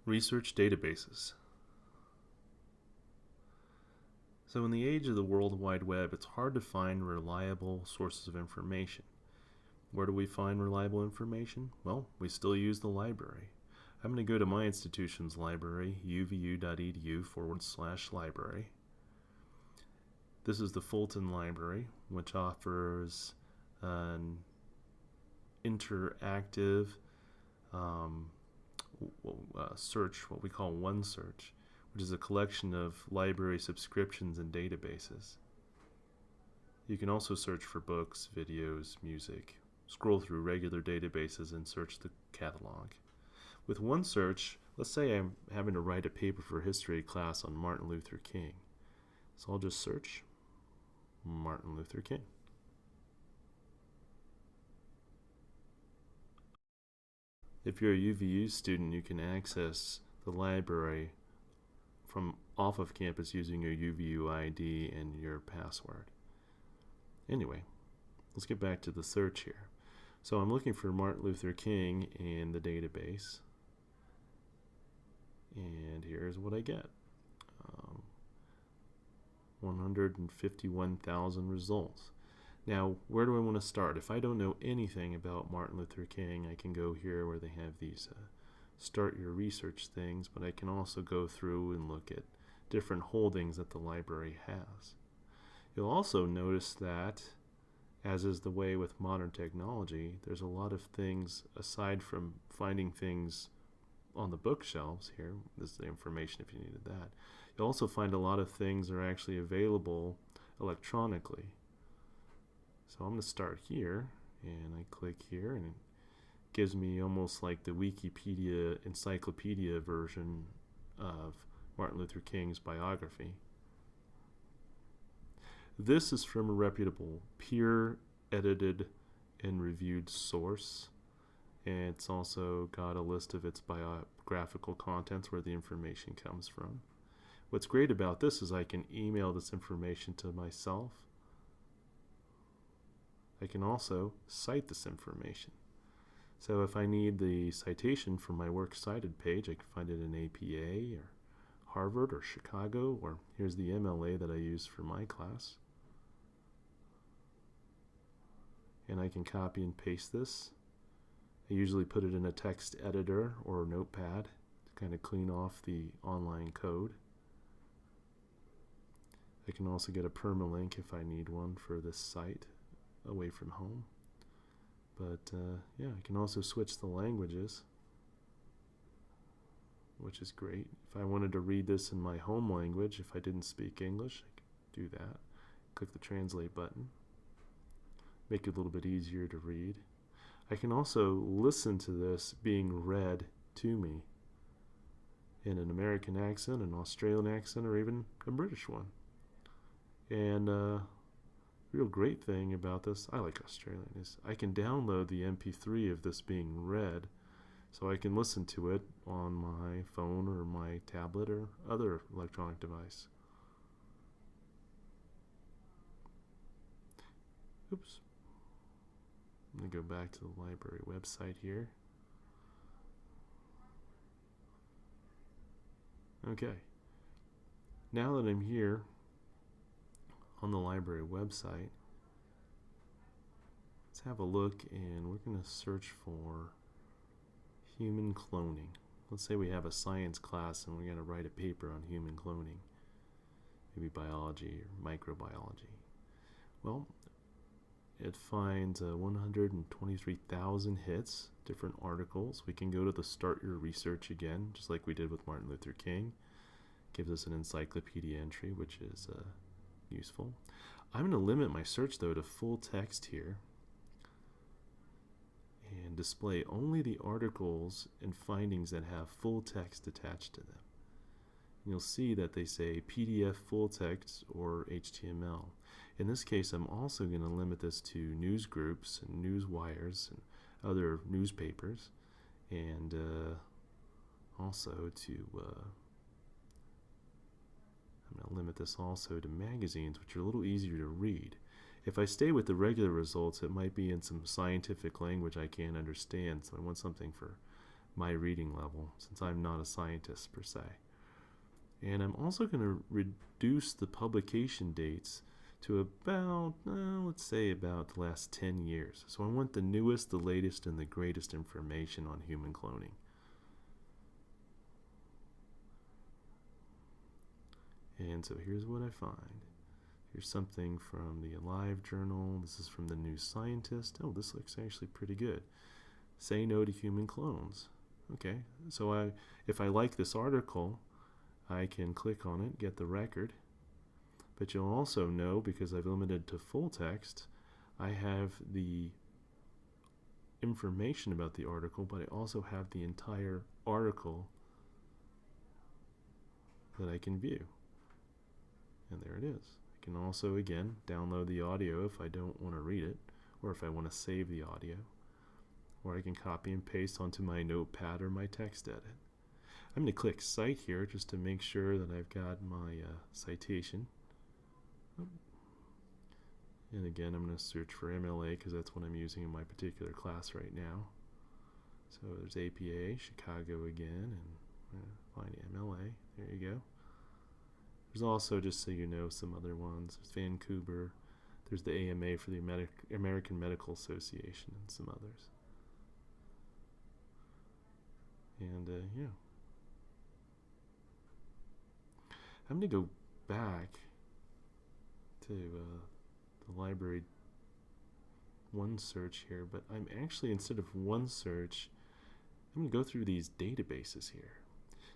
Research databases. So in the age of the World Wide Web, it's hard to find reliable sources of information. Where do we find reliable information? Well, we still use the library. I'm going to go to my institution's library, uvu.edu/library. This is the Fulton Library, which offers an interactive search, what we call OneSearch, which is a collection of library subscriptions and databases. You can also search for books, videos, music, scroll through regular databases and search the catalog. With OneSearch, let's say I'm having to write a paper for history class on Martin Luther King. So I'll just search Martin Luther King. If you're a UVU student, you can access the library from off of campus using your UVU ID and your password. Anyway, let's get back to the search here. So I'm looking for Martin Luther King in the database, and here's what I get. 151,000 results. Now, where do I want to start? If I don't know anything about Martin Luther King, I can go here where they have these start your research things, but I can also go through and look at different holdings that the library has. You'll also notice that, as is the way with modern technology, there's a lot of things aside from finding things on the bookshelves here. This is the information if you needed that. You'll also find a lot of things are actually available electronically. So I'm going to start here, and I click here, and it gives me almost like the Wikipedia encyclopedia version of Martin Luther King's biography. This is from a reputable, peer-edited and reviewed source. And it's also got a list of its biographical contents where the information comes from. What's great about this is I can email this information to myself. I can also cite this information. So if I need the citation for my works cited page, I can find it in APA or Harvard or Chicago, or here's the MLA that I use for my class. And I can copy and paste this. I usually put it in a text editor or a notepad to kind of clean off the online code. I can also get a permalink if I need one for this site away from home. But yeah, I can also switch the languages, which is great. If I wanted to read this in my home language, if I didn't speak English, I could do that. Click the translate button. Make it a little bit easier to read. I can also listen to this being read to me in an American accent, an Australian accent, or even a British one. And real great thing about this, I like Australian, is I can download the MP3 of this being read, so I can listen to it on my phone or my tablet or other electronic device. Oops. I'm going to go back to the library website here. Okay. Now that I'm here on the library website, let's have a look, and we're going to search for human cloning. Let's say we have a science class and we're going to write a paper on human cloning, maybe biology or microbiology. Well, it finds 123,000 hits, different articles. We can go to the Start Your Research again, just like we did with Martin Luther King. Gives us an encyclopedia entry, which is useful. I'm going to limit my search, though, to full text here and display only the articles and findings that have full text attached to them. And you'll see that they say PDF full text or HTML. In this case, I'm also going to limit this to news groups and news wires and other newspapers, and also to I'm going to limit this also to magazines, which are a little easier to read. If I stay with the regular results, it might be in some scientific language I can't understand, so I want something for my reading level, since I'm not a scientist per se. And I'm also going to reduce the publication dates to about, let's say about the last 10 years. So I want the newest, the latest, and the greatest information on human cloning. And so here's what I find. Here's something from the Alive Journal. This is from the New Scientist. Oh, this looks actually pretty good. Say no to human clones. Okay, so if I like this article, I can click on it, get the record. But you'll also know, because I've limited to full text, I have the information about the article, but I also have the entire article that I can view. And there it is. I can also, again, download the audio if I don't want to read it, or if I want to save the audio, or I can copy and paste onto my notepad or my text edit. I'm going to click Cite here just to make sure that I've got my citation. And again, I'm going to search for MLA because that's what I'm using in my particular class right now. So there's APA, Chicago again, and find MLA. There you go. There's also, just so you know, some other ones. There's Vancouver. There's the AMA for the American Medical Association, and some others. And yeah. I'm going to go back to the library OneSearch here, but I'm actually, instead of OneSearch, I'm going to go through these databases here.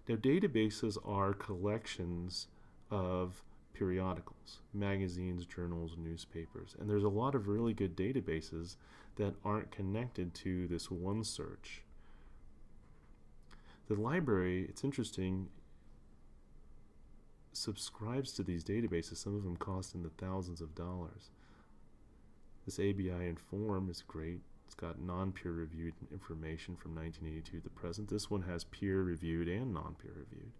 Now, databases are collections of periodicals, magazines, journals, newspapers, and there's a lot of really good databases that aren't connected to this OneSearch. The library, it's interesting, subscribes to these databases. Some of them cost in the thousands of dollars. This ABI Inform is great. It's got non-peer-reviewed information from 1982 to the present. This one has peer-reviewed and non-peer-reviewed.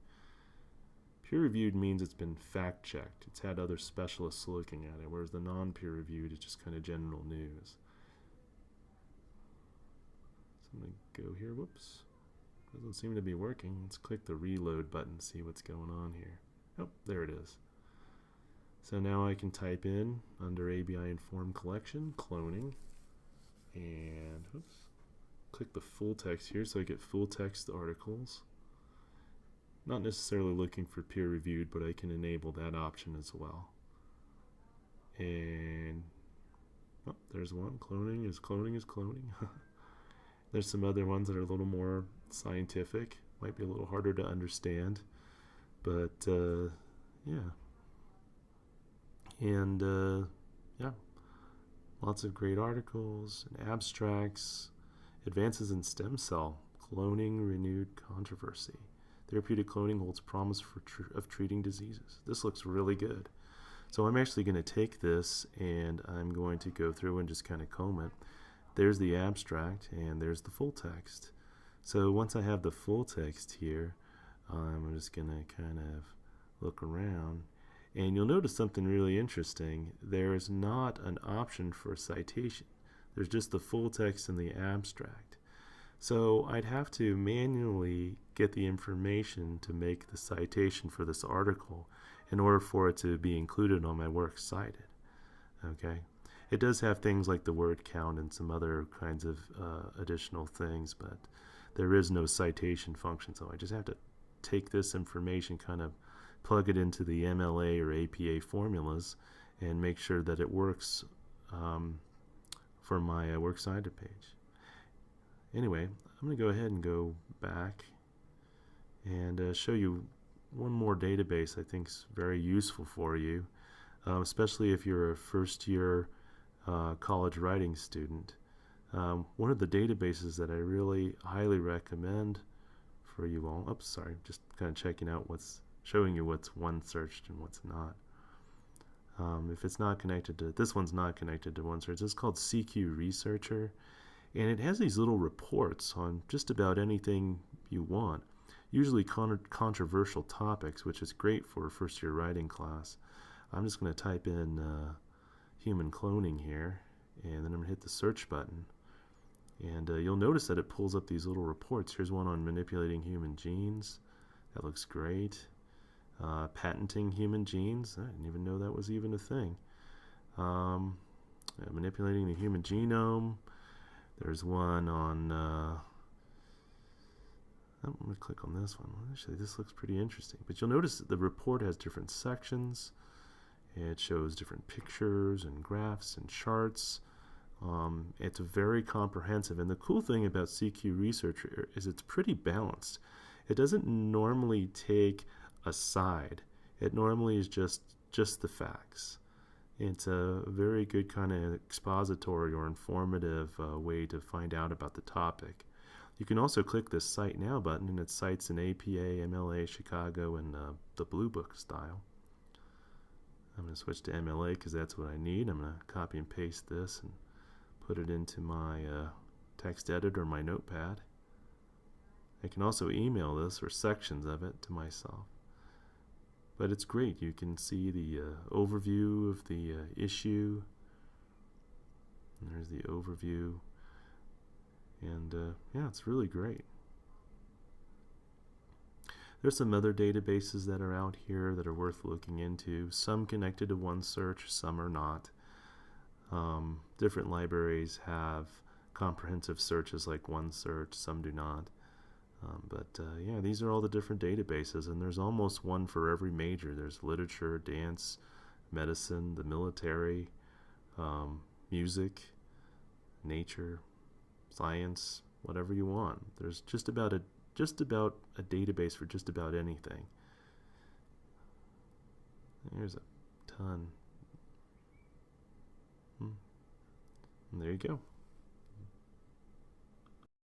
Peer-reviewed means it's been fact-checked. It's had other specialists looking at it, whereas the non-peer-reviewed is just kind of general news. So I'm going to go here. Whoops. Doesn't seem to be working. Let's click the reload button, see what's going on here. Oh, there it is. So now I can type in under ABI Inform Collection, cloning, and oops, click the full text here so I get full text articles. Not necessarily looking for peer reviewed, but I can enable that option as well. And oh, there's one. Cloning is cloning. There's some other ones that are a little more scientific, might be a little harder to understand, but yeah. And yeah, lots of great articles and abstracts. Advances in stem cell cloning renewed controversy. Therapeutic cloning holds promise of treating diseases. This looks really good. So I'm actually going to take this and I'm going to go through and just kind of comb it. There's the abstract and there's the full text. So once I have the full text here, I'm just going to kind of look around. And you'll notice something really interesting. There is not an option for citation. There's just the full text and the abstract. So I'd have to manually get the information to make the citation for this article in order for it to be included on my works cited. Okay. It does have things like the word count and some other kinds of additional things, but there is no citation function. So I just have to take this information, kind of plug it into the MLA or APA formulas and make sure that it works for my works cited page. Anyway, I'm going to go ahead and go back and show you one more database I think is very useful for you, especially if you're a first-year college writing student. One of the databases that I really highly recommend for you all, oops, sorry, just kind of checking out showing you what's OneSearched and what's not. If it's not connected to, this one's not connected to OneSearch, it's called CQ Researcher. And it has these little reports on just about anything you want, usually controversial topics, which is great for a first-year writing class. I'm just going to type in human cloning here, and then I'm going to hit the search button. And you'll notice that it pulls up these little reports. Here's one on manipulating human genes. That looks great. Patenting human genes. I didn't even know that was even a thing. Manipulating the human genome. There's one on... I'm going to click on this one. Actually, this looks pretty interesting. But you'll notice that the report has different sections. It shows different pictures and graphs and charts. It's very comprehensive. And the cool thing about CQ Research is it's pretty balanced. It doesn't normally take a side. It normally is just the facts. It's a very good kind of expository or informative way to find out about the topic. You can also click this Cite Now button, and it cites an APA, MLA, Chicago, and the Blue Book style. I'm going to switch to MLA because that's what I need. I'm going to copy and paste this and put it into my text editor, my notepad. I can also email this or sections of it to myself. But it's great. You can see the overview of the issue. And there's the overview. And yeah, it's really great. There's some other databases that are out here that are worth looking into. Some connected to OneSearch, some are not. Different libraries have comprehensive searches like OneSearch, some do not. Yeah, these are all the different databases, and there's almost one for every major. There's literature, dance, medicine, the military, music, nature, science, whatever you want. There's just about a database for just about anything. There's a ton. And there you go.